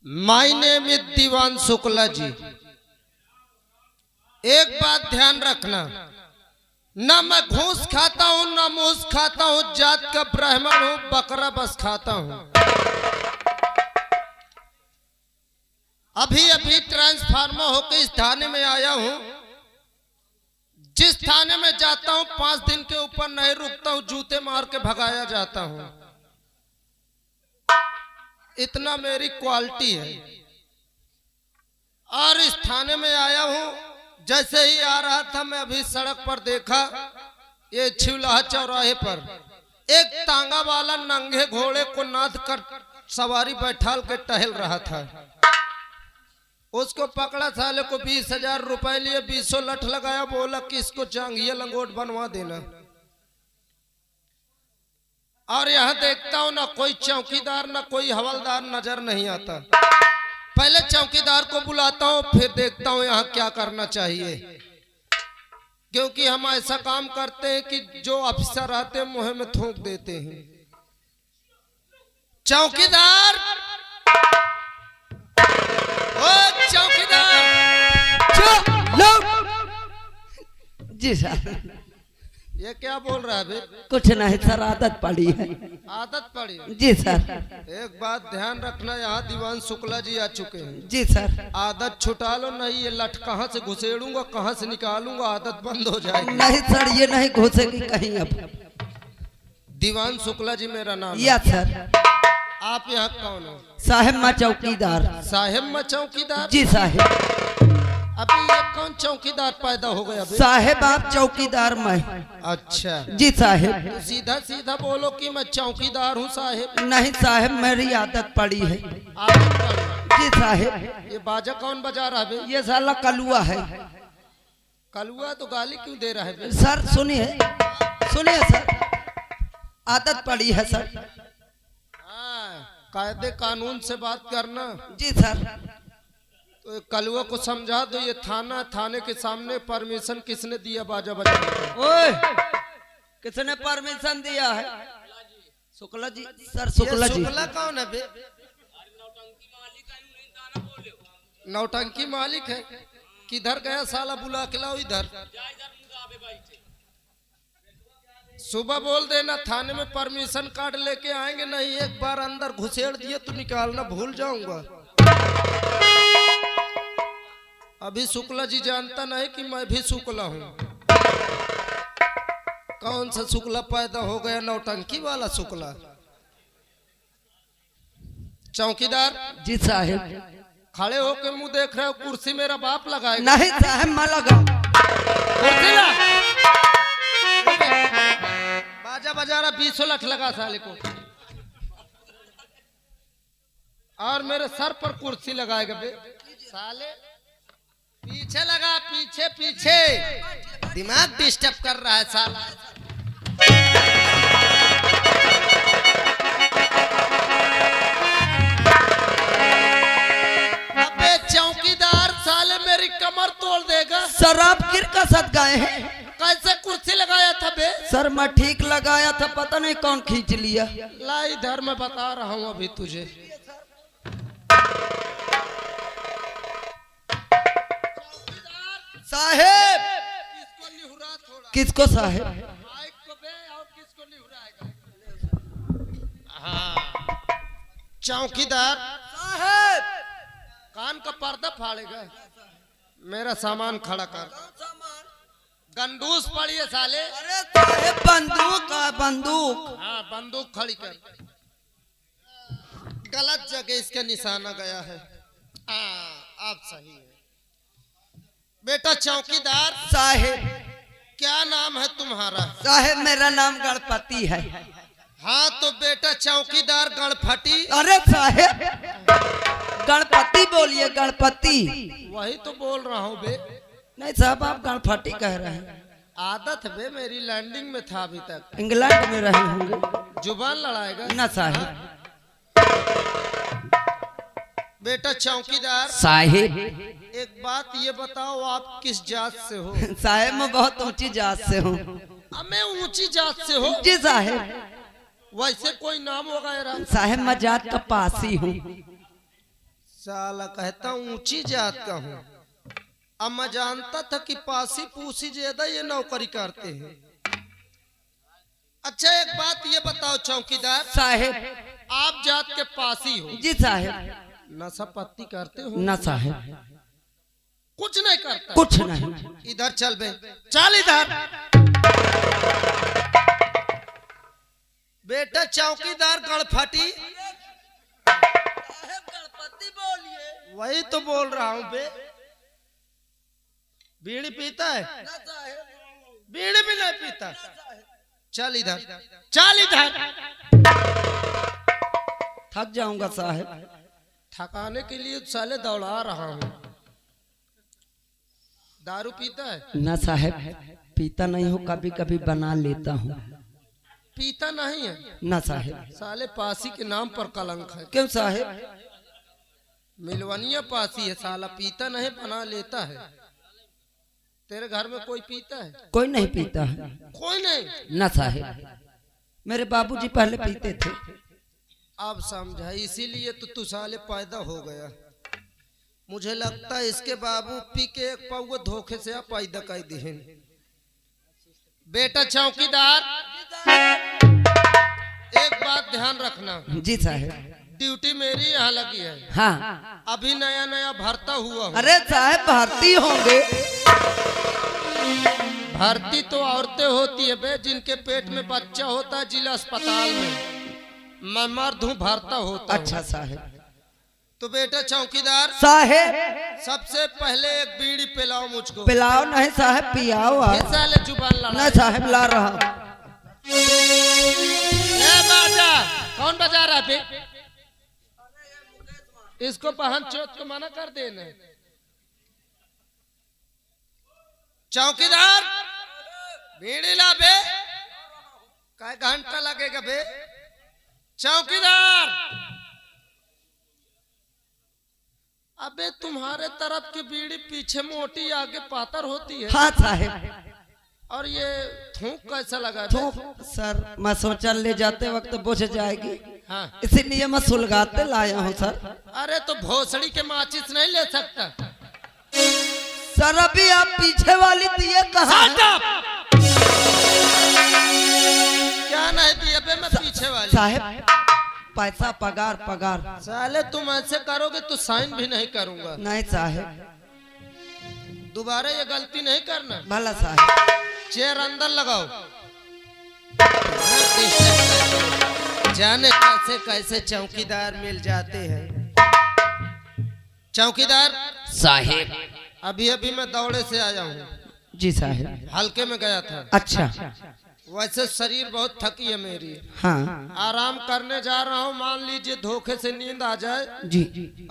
My name is दीवान शुक्ला जी। एक बात ध्यान रखना, ना मैं घूस खाता हूँ ना मूस खाता हूँ, जात का ब्राह्मण हूँ, बकरा बस खाता हूँ। अभी अभी ट्रांसफार्मर होकर इस थाने में आया हूँ। जिस थाने में जाता हूँ 5 दिन के ऊपर नहीं रुकता हूँ, जूते मार के भगाया जाता हूँ। इतना मेरी क्वालिटी है। और इस थाने में आया हूँ, जैसे ही आ रहा था मैं अभी सड़क पर देखा, ये छिवलाहा चौराहे पर एक तांगा वाला नंगे घोड़े को नाद कर सवारी बैठाल के टहल रहा था। उसको पकड़ा, साले को 20,000 रुपए लिए 20 लठ लगाया, बोला कि इसको जांघिया लंगोट बनवा देना। और यहाँ देखता हूँ ना कोई चौकीदार ना कोई हवलदार नजर नहीं आता। पहले चौकीदार को बुलाता हूँ, फिर देखता हूँ यहाँ क्या करना चाहिए, क्योंकि हम ऐसा काम करते हैं कि जो अफसर आते हैं मुंह में थूक देते हैं। चौकीदार, ओ चौकीदार, जी सर। ये क्या बोल रहा है बे? कुछ नहीं सर, आदत पड़ी है। आदत पड़ी? जी सर। एक बात ध्यान रखना, यहाँ दीवान शुक्ला जी आ चुके हैं। जी सर। आदत छुटा लो, नहीं ये लठ कहाँ से घुसेड़ूंगा कहाँ से निकालूंगा, आदत बंद हो जाएगी। नहीं सर, ये नहीं घुसेगी कहीं। अब दीवान शुक्ला जी मेरा नाम है। Yes sir. आप यहाँ कौन हो? साहेब माँ चौकीदार। साहेब माँ चौकीदार? जी साहेब। अभी ये कौन चौकीदार पैदा हो गया? साहेब आप चौकीदार मैं। अच्छा जी साहेब। तो सीधा सीधा बोलो कि मैं चौकीदार हूँ साहेब। नहीं साहेब, मेरी आदत पड़ी है। आदत पड़ी? जी साहेब। ये बाजा कौन बजा रहा है? ये साला कलुआ है। कलुआ? तो गाली क्यों दे रहा है? सर सुनिए, सुनिए सर, आदत पड़ी है सर। कायदे कानून से बात करना। जी सर। तो कलुआ को समझा दो, ये थाना, थाने के सामने परमिशन किसने दिया बाजा बजाने का? ओए, किसने परमिशन दिया है? शुक्ला जी सर। शुक्ला जी। शुक्ला कौन है बे? नौटंकी मालिक है। किधर गया साला? बुला के लाओ इधर। सुबह बोल देना थाने में परमिशन कार्ड लेके आएंगे, नहीं एक बार अंदर घुसेड़ दिए तो निकालना भूल जाऊंगा। अभी शुक्ला जी जानता नहीं कि मैं भी शुक्ला हूँ। कौन सा शुक्ला पैदा हो गया? नौटंकी वाला शुक्ला। चौकीदार जी साहेब। खड़े होके मुंह देख रहे हो? कुर्सी मेरा बाप लगाएगा? नहीं साहब, मैं लगा। कुर्सी ला। बाजा बजा रहा, 20 लठ लगा साले को। और मेरे सर पर कुर्सी लगाएगा बे साले। पीछे लगा, पीछे पीछे। दिमाग डिस्टर्ब कर रहा है साला। अबे चौकीदार साले मेरी कमर तोड़ देगा। सर आप किर का साथ गए हैं? कैसे कुर्सी लगाया था बे? सर मैं ठीक लगाया था, पता नहीं कौन खींच लिया। ला इधर, मैं बता रहा हूँ अभी तुझे। साहेब। किसको निहुरा थोड़ा? किसको साहेब? माइक को बे, और किसको निहुराएगा? हाँ चौकीदार साहेब। कान का पर्दा फाड़ेगा। मेरा सामान खड़ा कर। गंडूस पड़ी है साले। अरे साहेब, बंदूक है, बंदूक। हाँ बंदूक खड़ी कर। गलत जगह इसका निशाना गया है। हाँ अब सही है। बेटा चौकीदार साहेब। क्या नाम है तुम्हारा? साहेब मेरा नाम गणपति है। हाँ तो बेटा चौकीदार गणपति। अरे साहेब, गणपति बोलिए, गणपति। वही तो बोल रहा हूँ बे। नहीं साहब, आप गणपति कह रहे हैं। आदत बे, मेरी लैंडिंग में था अभी तक। इंग्लैंड में रहे होंगे। जुबान लड़ाएगा ना साहेब। बेटा चौकीदार साहेब, एक बात ये बताओ, आप किस जात से हो? साहेब मैं बहुत ऊंची जात से हूँ। मैं ऊंची जात से हो? जी साहेब। वैसे कोई नाम वगैरह? साहेब मैं जात का पासी हूँ। साला कहता ऊंची जात का हूँ। अब मैं जानता था कि पासी पूसी ज्यादा ये नौकरी करते हैं। अच्छा एक बात ये बताओ चौकीदार साहेब। आप जात के पासी हो, जी साहेब। नशा पत्ती करते हो? ना साहेब, कुछ नहीं करता। कुछ नहीं। इधर चल बे, चल इधर। बेटा चौकीदार गणफटी। वही तो बोल रहा हूँ बे। बीड़ी पीता है? बीड़ी भी नहीं पीता। चल इधर, चल इधर। थक जाऊंगा साहेब। थकाने के लिए साले दौड़ा रहा हूँ। दारू पीता है? ना साहेब, पीता नहीं हो, कभी कभी बना लेता हूँ। पीता नहीं है? ना साहेब। साले पासी के नाम पर कलंक है। क्यों साहेब? मिलवनिया पासी है, साला पीता नहीं बना लेता है। तेरे घर में कोई पीता है? कोई नहीं पीता है। कोई नहीं? ना साहेब, मेरे बाबूजी पहले पीते थे। अब समझा, इसीलिए तो तू साले पैदा हो गया। मुझे लगता है इसके बाबू पी के एक पाव धोखे से आप पैदा कर दिए। बेटा चौकीदार एक बात ध्यान रखना। जी साहेब। ड्यूटी मेरी यहाँ लगी है। हाँ। अभी नया नया भर्ता हुआ हूँ। अरे साहेब भर्ती होंगे। भर्ती तो औरतें होती है बे, जिनके पेट में बच्चा होता है जिला अस्पताल में। मैं मर्द हूँ, भर्ता होता हूँ। अच्छा साहेब। तो बेटा चौकीदार साहेब सबसे पहले एक बीड़ी पिलाओ मुझको। पिलाओ नहीं साहेब, पियाओ आप। ये साले जुबान लड़ा। नहीं साहेब, ला रहा हूँ। बाजा कौन बजा रहा है? इसको पहन चोट को मना कर देना। चौकीदार बीड़ी ला बे, काय घंटा लगेगा बे। चौकीदार अबे तुम्हारे तरफ की बीड़ी पीछे मोटी आगे पातर होती है। हाँ साहेब। और ये थूक कैसा लगा? थूक सर, मैं सोचा ले जाते वक्त बुझ जाएगी। हाँ। इसीलिए मैं सुलगाते लाया हूँ सर। अरे तो भोसड़ी के माचिस नहीं ले सकता? सर अभी आप पीछे वाली दिए कहाँ? क्या नहीं दिए बे? मैं पीछे वाली। साहेब पैसा पगार पगार। साले तुम ऐसे करोगे तो साइन भी नहीं करूंगा। नहीं साहेब। दोबारा ये गलती नहीं करना। भला साहेब। चेयर अंदर लगाओ। जाने कैसे कैसे चौकीदार मिल जाते हैं। चौकीदार साहेब। अभी अभी मैं दौड़े से आया हूँ। जी साहेब। हल्के में गया था। अच्छा। वैसे शरीर बहुत थकी है मेरी। हाँ। आराम करने जा रहा हूँ। मान लीजिए धोखे से नींद आ जाए। जी।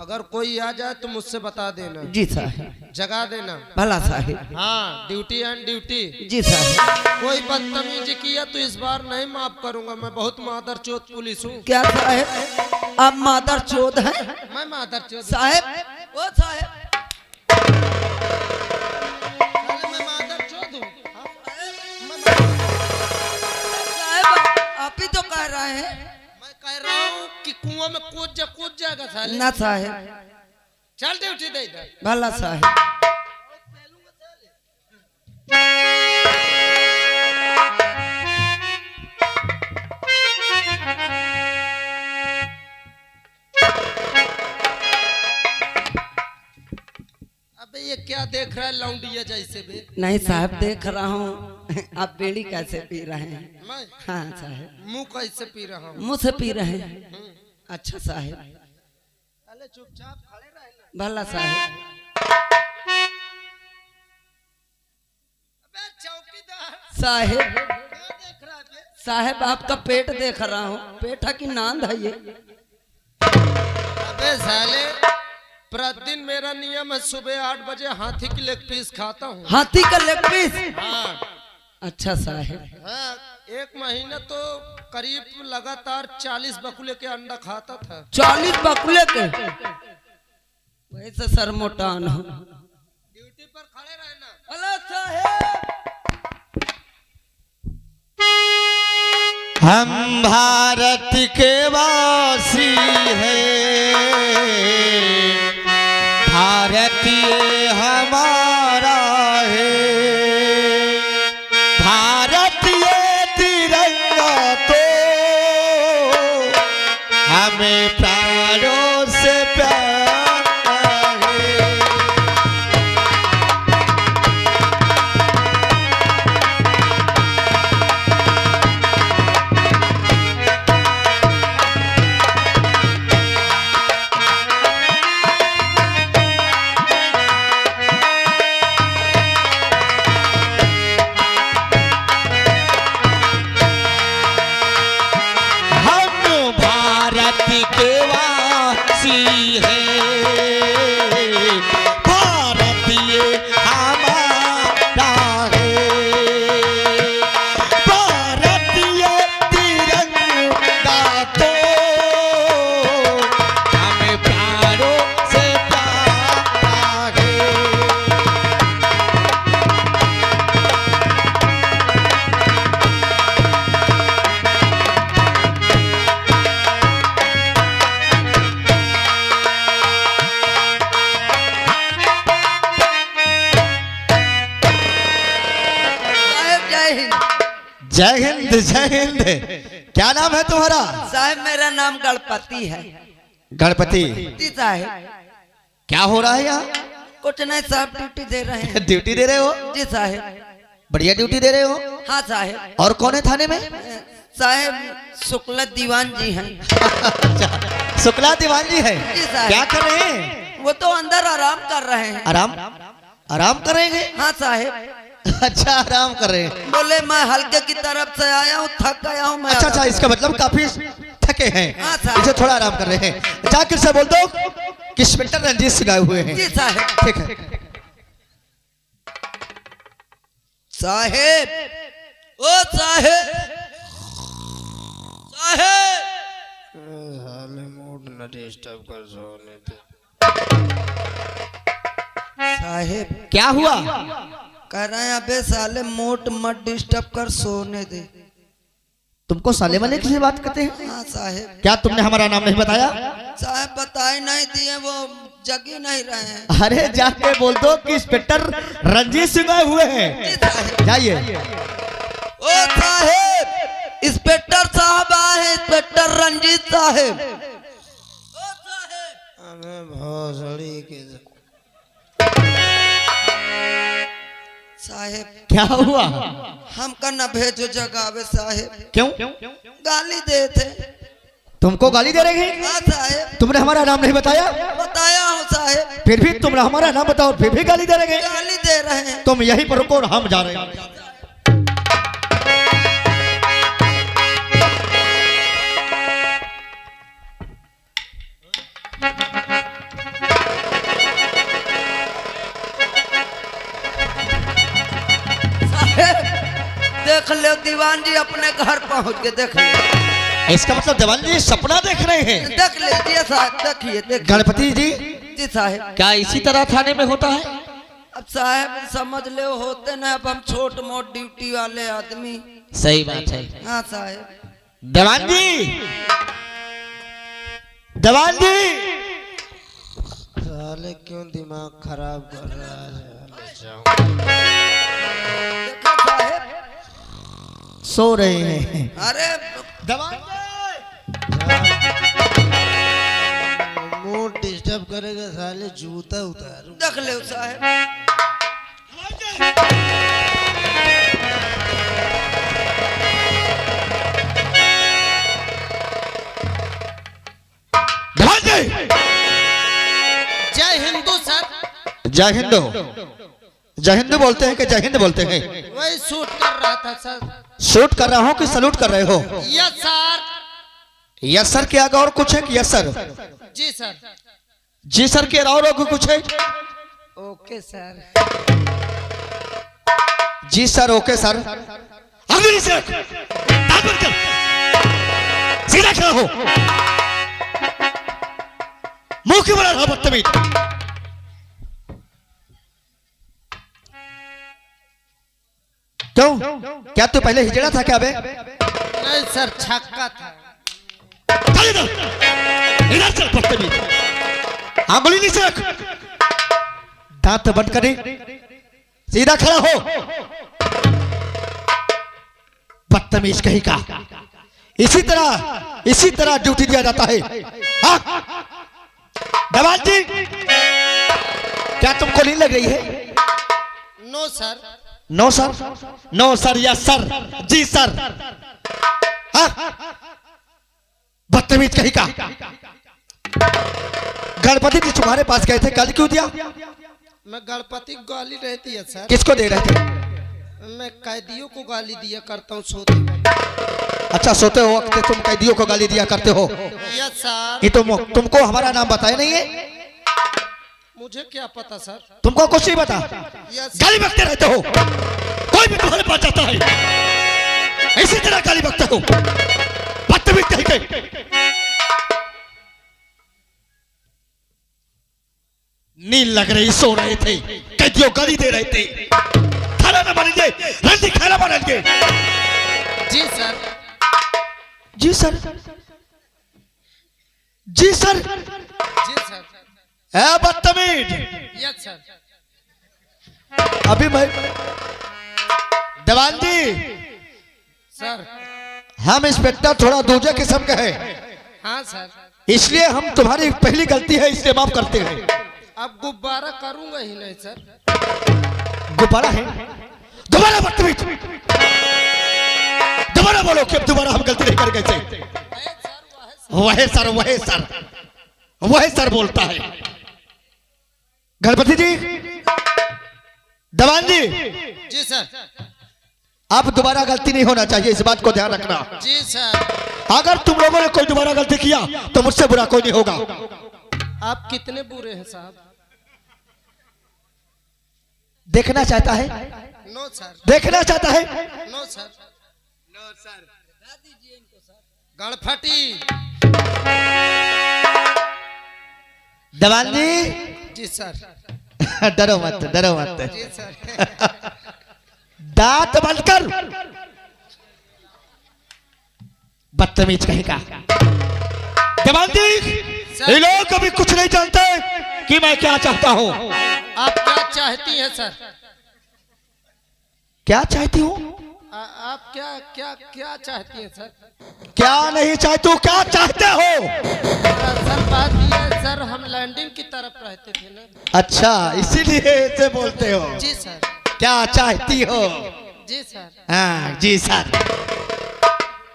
अगर कोई आ जाए तो मुझसे बता देना। जी साहेब। जगा देना। भला साहेब। हाँ, ड्यूटी एंड ड्यूटी। जी साहेब। कोई बदतमीजी किया तो इस बार नहीं माफ करूंगा। मैं बहुत मादर चोद पुलिस हूँ। क्या साहेब आप मादर चोद हैं? मैं मादर चोद साहेब। ओ साहेब। मैं मादर चोद हूँ। आप ही तो कह रहे हैं। मैं कह रहा हूँ कि कुआं में कूद जाएगा साले। ना साहेब। चल ड्यूटी दे इधर। भला साहेब। अबे ये क्या देख रहा है लौंडिया जैसे बे? नहीं साहब, देख रहा हूँ आप बीड़ी कैसे पी रहे हैं। मैं हाँ साहब। मुंह कैसे पी रहा हूँ? मुँह से पी रहे हैं। अच्छा साहब। अरे चुपचाप खड़े रहना। भला साहब। अबे चौकीदार साहेब। क्या देख रहा है बे? साहेब आपका पेट देख रहा हूँ। पेटा की नांद है ये। अबे साले प्रतिदिन मेरा नियम है सुबह 8 बजे हाथी की लेग पीस खाता हूँ। हाथी का लेग पीस? हाँ। अच्छा साहेब। हाँ, एक महीना तो करीब लगातार 40 बकुले के अंडा खाता था। 40 बकुले के? वैसे सर मोटान हो। ड्यूटी पर खड़े रहना। अला साहेब। हम भारत के वासी हैं, हमें प्राणों से प्यार है। हम भारत के वासी हैं, भारतीय हमारा है, भारतीय तिरंगा तो हमें प्यारों से प्यार है। साहब जय हिंद। जय हिंद जय हिंद। क्या नाम है तुम्हारा? साहब मेरा नाम गणपति है। गणपति। जी साहब। क्या हो रहा है यहाँ? कुछ नहीं साहब, ड्यूटी दे रहे हैं। ड्यूटी दे रहे हो? जी साहब। बढ़िया ड्यूटी दे रहे हो। हाँ साहब। और कौन है थाने में? साहब शुक्ला दीवान जी हैं। शुक्ला दीवान जी है। जी साहब। क्या कर रहे हैं? वो तो अंदर आराम कर रहे हैं। आराम आराम करेंगे? हाँ साहब। अच्छा आराम कर रहे हैं। बोले मैं हल्के की तरफ से आया हूँ, थक गया हूँ मैं। अच्छा अच्छा, इसका मतलब काफी थके हैं, हाँ साहब। इसे थोड़ा आराम कर रहे हैं। जाकर से बोल दो कि इंस्पेक्टर रंजीत सिंह आए हुए हैं। जी साहब। ठीक है। साहेब, ओ साहेब, साहेब। मूड न डिस्टर्ब कर सोने दे। साहेब क्या हुआ? कह रहे हैं अबे साले मूड मत डिस्टर्ब कर, सोने दे। तुमको साले वाले किसी बात करते हैं? हाँ साहेब। क्या तुमने हमारा नाम नहीं बताया? साहब बताए नहीं दिए, वो जगी नहीं रहे हैं। अरे जाके बोल दो कि इंस्पेक्टर रंजीत सिंह आए हुए हैं। जी साहब। जाइए। ओ साहेब, इंस्पेक्टर साहब आए हैं, इंस्पेक्टर रंजीत साहब। ओ साहेब। हमें भोसड़ी के साहेब क्या हुआ? हमका न भेजो जगावे साहेब। क्यों? गाली दे थे। तुमको गाली दे रहे हैं? हाँ साहेब। तुमने हमारा नाम नहीं बताया, बताया हूँ साहेब। फिर भी तुम हमारा नाम बताओ, फिर भी गाली दे रहे हैं। गाली दे रहे हैं। तुम यहीं पर रुको और हम जा रहे हैं। साहेब देख लो, दीवान जी अपने घर पहुंच के देख लो। इसका मतलब जवान जी सपना देख रहे हैं। देख लीजिए साहब, देखिए देखिए। गणपति जी, जी साहब। क्या इसी तरह थाने में होता है? अब साहब समझ ले होते ना, अब हम छोट मोट ड्यूटी वाले आदमी। सही बात है। हाँ साहब। जवान जी, जवान जी, साले क्यों दिमाग खराब कर रहा है? देखो साहब। सो रहे हैं। अरे जवान मूड डिस्टर्ब करेगा साले, जूता उतारू। देख लो साहब। जवान जी, जय हिंदू सर। जय हिंद। जय हिंद बोलते हैं कि जय हिंद बोलते हैं? वही शूट कर रहा था सर। शूट कर रहा हूँ कि सलूट कर रहे हो? Yes sir. यस सर के आगे और कुछ है कि यस सर? जी सर। जी सर के और कुछ है? Okay sir. जी सर, ओके सर। अगली से दांत बंद कर, सीधा खड़ा हो, मुंह क्यों बना रहा बदतमीज? क्यों? क्या तू पहले हिजड़ा था क्या बे? नहीं सर, छक्का था। चल इधर, इधर चल बदतमीज। आंगुली नीचे रख, दांत बंद करें, सीधा खड़ा हो। बदतमीज कहीं का। इसी तरह ड्यूटी दिया जाता है। हाँ? दवाल जी, क्या तुमको नहीं लग रही है? No sir. No sir, no sir या सर? जी सर। हाँ? बदतमीज कहीं का। गणपति जी तुम्हारे पास गए थे, गाली क्यों दिया? मैं गणपति को गाली रहती है सर। किसको दे रहे थे? मैं कैदियों को गाली दिया करता हूँ सोते वक्त। अच्छा, सोते हो वक्त तुम कैदियों को गाली दिया करते हो? Yes sir. ये तुमको हमारा नाम बताया नहीं है? मुझे क्या पता सर। तुमको कुछ नहीं पता? यस। गाली बकते रहते हो, कोई भी तुम्हारे पास जाता है इसी तरह गाली बकते हो, बदतमीज कहीं के। नींद लग रही, सो रहे थे, कैदियों गाली दे रहे थे। खाना न बनेंगे, रंडी खाना बनेंगे। जी सर। जी सर, जी सर। जी सर। है बदतमीज। Yes sir. अभी मैं दवान जी, सर। हम इंस्पेक्टर थोड़ा दूसरे किस्म के हैं, हाँ सर। इसलिए हम तुम्हारी पहली गलती है इसलिए माफ करते हैं। अब गुब्बारा करूंगा ही नहीं सर। गुब्बारा है? दोबारा बदतमीज, दोबारा बोलो कि अब दोबारा हम गलती नहीं कर गए थे। वह सर, वह सर, वह सर बोलता है। गणपति जी, दवान जी। जी सर। अब दोबारा गलती नहीं होना चाहिए, इस बात को ध्यान रखना। जी सर। अगर तुम लोगों ने कोई दोबारा गलती किया तो मुझसे बुरा कोई नहीं होगा। आप कितने बुरे हैं साहब? देखना चाहता है? No sir. देखना चाहता है? No sir. No sir. Ganapati. दवान जी। जी सर। डरो मत, डरो मत। जी सर। दांत बंद कर, बदतमीज कहेगा। दवान जी, ये लोग कभी कुछ नहीं जानते कि मैं क्या चाहता हूँ। आप क्या चाहती हैं सर? क्या चाहती हूँ? आप क्या क्या क्या चाहती हैं सर? क्या नहीं चाहती हूँ, क्या चाहते हो? सर बात ये है सर, हम लैंडिंग की तरफ रहते थे ना। अच्छा, इसीलिए ऐसे बोलते हो। जी सर। क्या चाहती हो? जी सर। हाँ जी सर।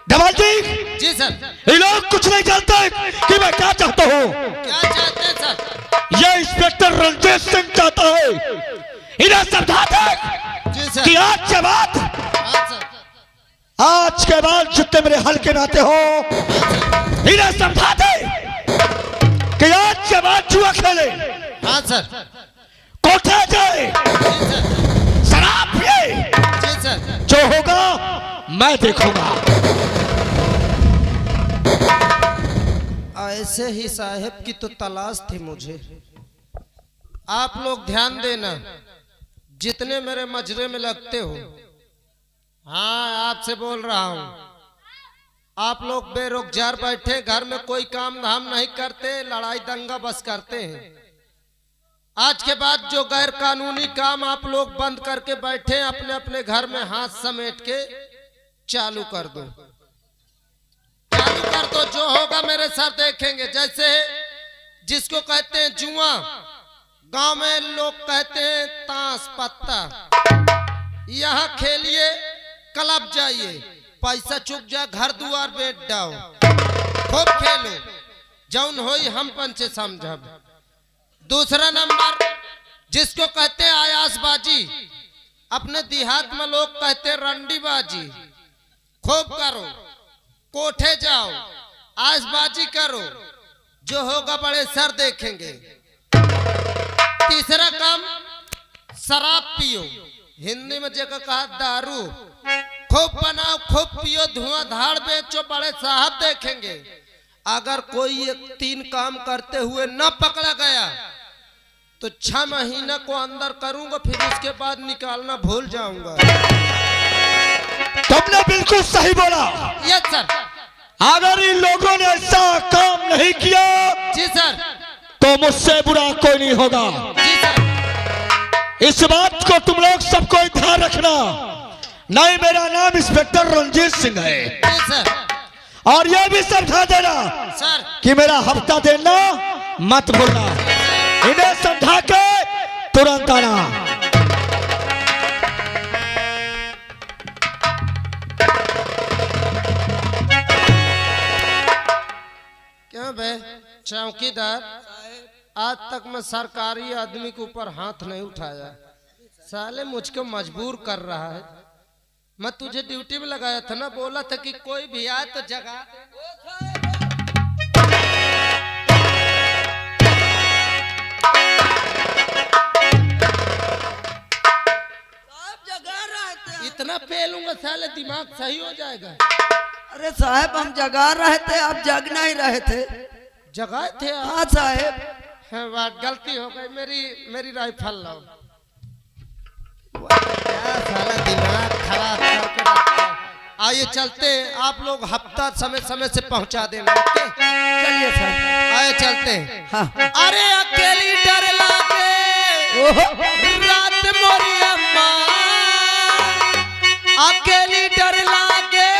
दवाल जी। जी सर। ये लोग कुछ नहीं जानते कि मैं क्या चाहता हूँ। क्या चाहते हैं सर? ये इंस्पेक्टर रंजीत सिंह चाहता है, इन्हें समझा दे जी सर। कि आज के बाद, हाँ सर। आज के बाद जितने मेरे हल्के नाते हो, इन्हें समझा दे कि आज के बाद जुआ खेले, हाँ सर। कोठे जाए, जी सर। शराब पिए, जी सर। जो होगा मैं देखूंगा। ऐसे ही साहब की तो तलाश थी मुझे। आप लोग ध्यान देना, जितने मेरे मजरे में लगते हो, हाँ आपसे बोल रहा हूं, आप लोग बेरोजगार बैठे घर में कोई काम धाम नहीं करते, लड़ाई दंगा बस करते हैं। आज के बाद जो गैर कानूनी काम आप लोग बंद करके बैठे, अपने अपने घर में हाथ समेट के चालू कर दो, चालू कर दो। जो होगा मेरे साथ देखेंगे। जैसे जिसको कहते हैं जुआ, गांव में लोग कहते हैं ताश पत्ता, यहाँ खेलिए, क्लब जाइए, पैसा चुक जाए, घर दुआर बेच जाओ, खूब खेलो, जौन होई हम पंचे समझब। दूसरा नंबर जिसको कहते हैं आयासबाजी, अपने देहात में लोग कहते हैं रंडीबाजी, खूब करो, कोठे जाओ, आसबाजी करो, जो होगा बड़े सर देखेंगे। तीसरा काम शराब पियो, हिंदी में जगह कहा दारू, खूब बनाओ, खूब पियो, धुआंधार बेचो, बड़े साहब देखेंगे। अगर कोई एक 3 काम करते हुए न पकड़ा गया तो 6 महीना को अंदर करूंगा, फिर उसके बाद निकालना भूल जाऊंगा। तुमने बिल्कुल सही बोला। Yes sir. अगर इन लोगों ने ऐसा काम नहीं किया, जी सर, तो मुझसे बुरा कोई नहीं होगा। जी सर। इस बात को तुम लोग सबको ध्यान रखना। नहीं, मेरा नाम इंस्पेक्टर रंजीत सिंह है, जी सर। और ये भी समझा देना सर कि मेरा हफ्ता देना मत भूलना। इन्हें समझा के तुरंत आना। क्यों बे चौकीदार, आज तक मैं सरकारी आदमी के ऊपर हाथ नहीं उठाया, साले मुझको मजबूर कर रहा है। मैं तुझे ड्यूटी में लगाया था ना, बोला था कि कोई भी आए तो जगा दे। इतना पेलूंगा साले दिमाग सही हो जाएगा। अरे साहब हम जगा रहे थे, आप जग नहीं रहे थे। जगाए थे आप? हाँ साहब। हाँ, बात गलती हो गई, मेरी राइफल लाओ। क्या साला दिमाग खराब करके रखा है। आइए चलते, आप लोग हफ्ता समय समय से पहुंचा देना। ओके चलिए सर। आइए चलते हैं। हाँ। अरे अकेली डर लागे रात मोरी अम्मा, अकेली डर लागे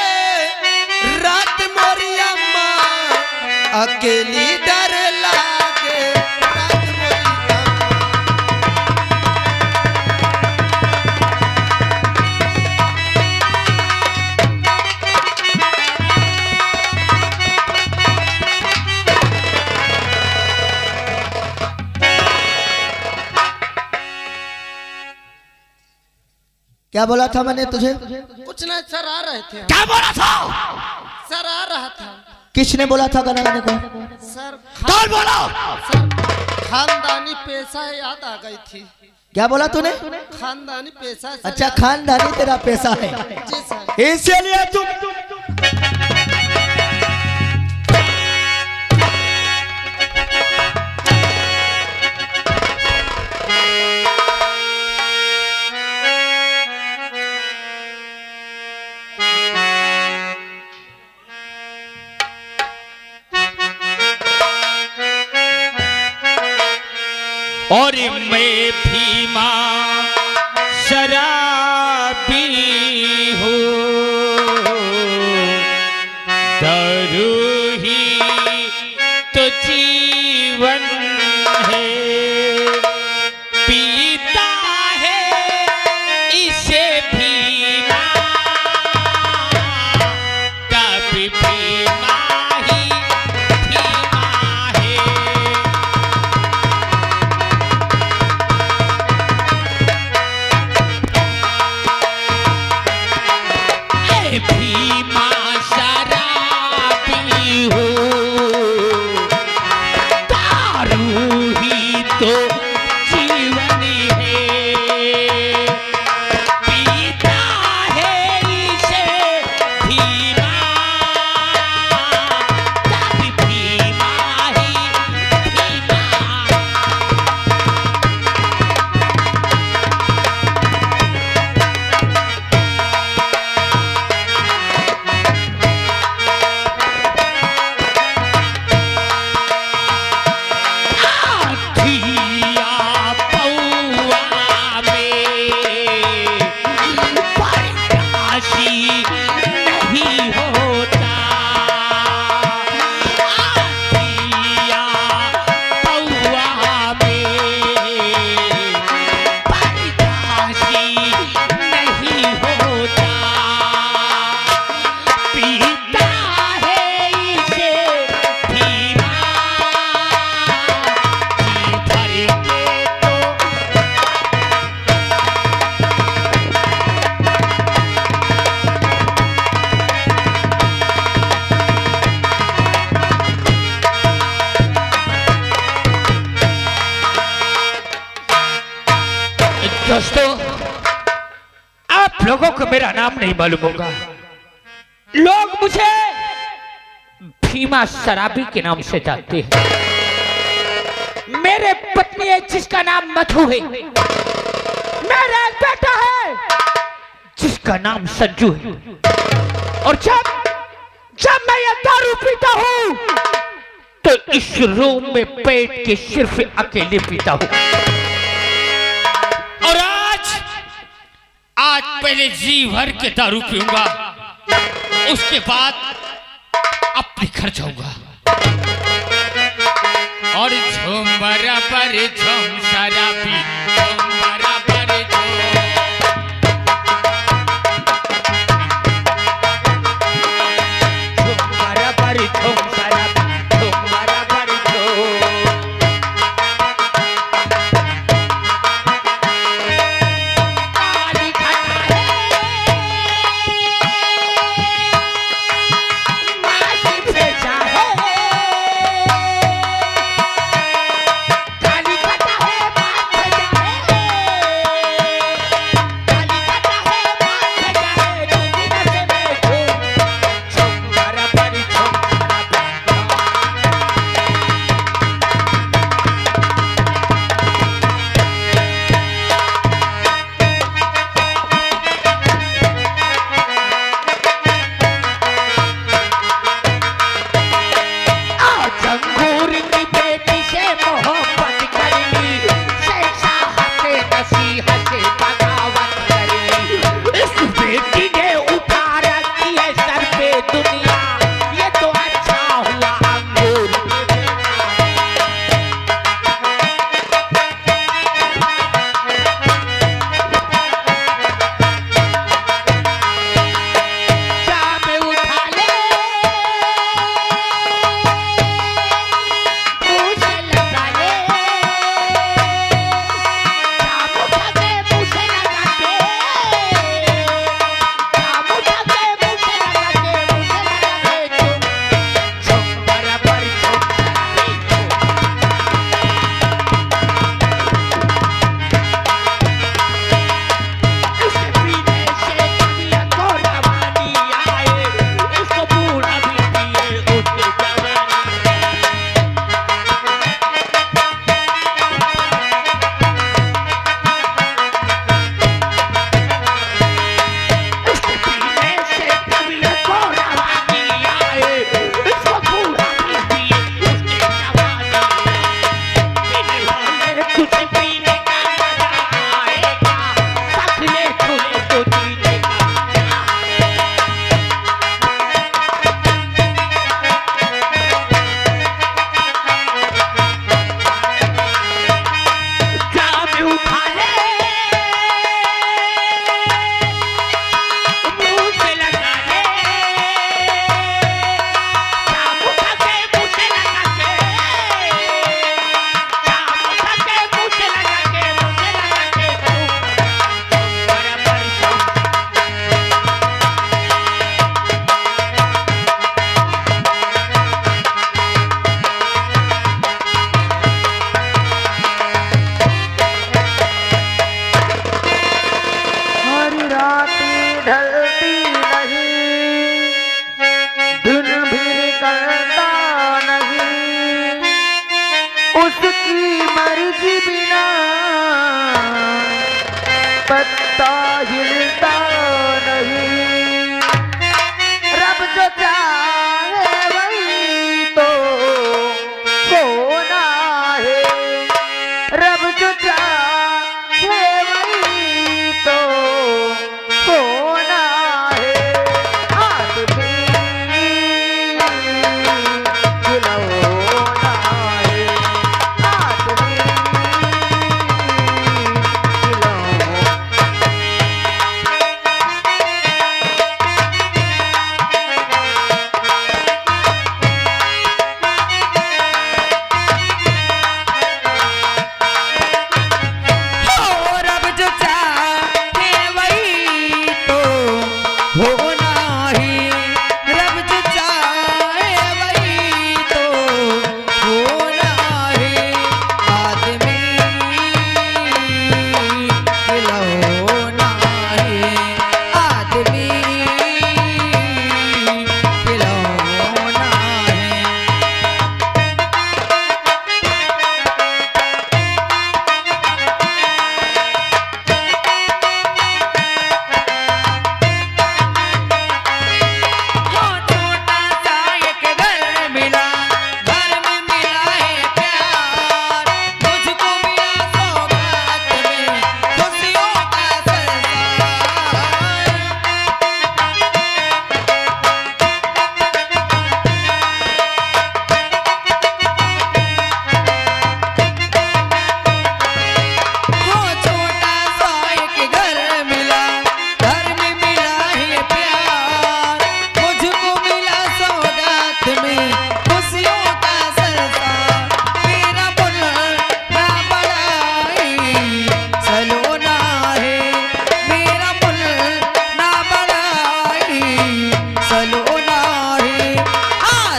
रात मोरी अम्मा, अकेली डर लागे रात मोरी अम्मा। क्या बोला था मैंने तुझे? कुछ नहीं सर, आ रहे थे। क्या बोला था? सर आ रहा था। किसने बोला था गाना गाने को? सर कौन बोला? सर खानदानी पेशा याद आ गई थी। क्या बोला तूने? खानदानी पेशा सर। अच्छा खानदानी तेरा पैसा है, जी सर। इसीलिए तुम और मैं भीमा शराबी हूँ, दारू ही तो जीवन है, पीता है इसे भीमा, कभी भीमा ही भीमा है। भीमा शराबी हो, दारू ही तो जीवन है, पीता है इसे भीमा, कभी भीमा ही भीमा। दोस्तों, आप लोगों को मेरा नाम नहीं मालूम होगा, लोग मुझे भीमा शराबी के नाम से जानते हैं। मेरे पत्नी है जिसका नाम मधु है, मेरा एक बेटा है जिसका नाम संजू है, और जब मैं ये दारू पीता हूँ तो इस रूम में बैठ के सिर्फ अकेले पीता हूँ। और आज पहले जी भर के दारू पीऊंगा, उसके बाद घर जाऊंगा और झूम बराबर झूम शराबी झूम बराबर झूम बराबर झूम शराबी झूम बराबर काली घटा मासी पे चाहे काली घटा है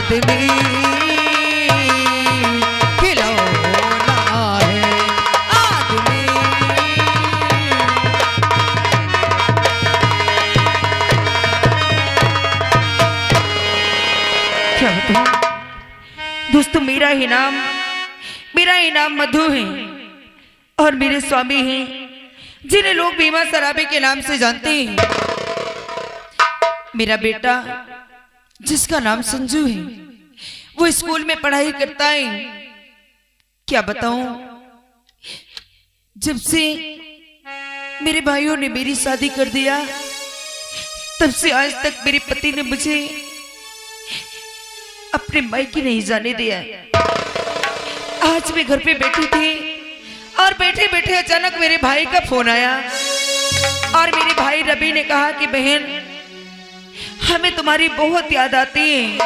आदमी खिलौना है, आदमी। क्या बताऊं दोस्तों, मेरा इनाम मधु है और मेरे स्वामी हैं जिन्हें लोग भीमा सराबे के नाम से जानते हैं। मेरा बेटा जिसका नाम संजू है वो स्कूल में पढ़ाई करता है। क्या बताऊं, जब से मेरे भाइयों ने मेरी शादी कर दिया तब से आज तक मेरे पति ने मुझे अपने मायके नहीं जाने दिया। आज मैं घर पे बैठी थी और बैठे बैठे अचानक मेरे भाई का फोन आया और मेरे भाई रवि ने कहा कि बहन हमें तुम्हारी बहुत याद आती है।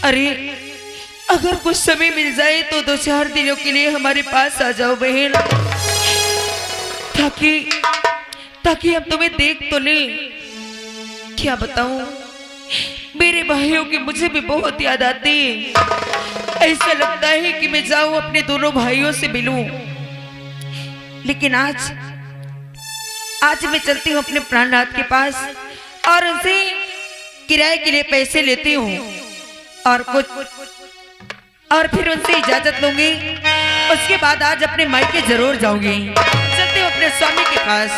अरे अगर कुछ समय मिल जाए तो 2-4 दिनों के लिए हमारे पास आ जाओ बहन, ताकि हम तुम्हें देख तो ले। क्या बताऊं, मेरे भाइयों की मुझे भी बहुत याद आती है। ऐसा लगता है कि मैं जाऊं अपने दोनों भाइयों से मिलूं, लेकिन आज मैं चलती हूं अपने प्राणनाथ के पास और उनसे किराए के लिए पैसे लेती हूं और फिर उनसे इजाजत लूंगी। उसके बाद आज अपने मायके जरूर जाऊंगी। चलती हूं अपने स्वामी के पास।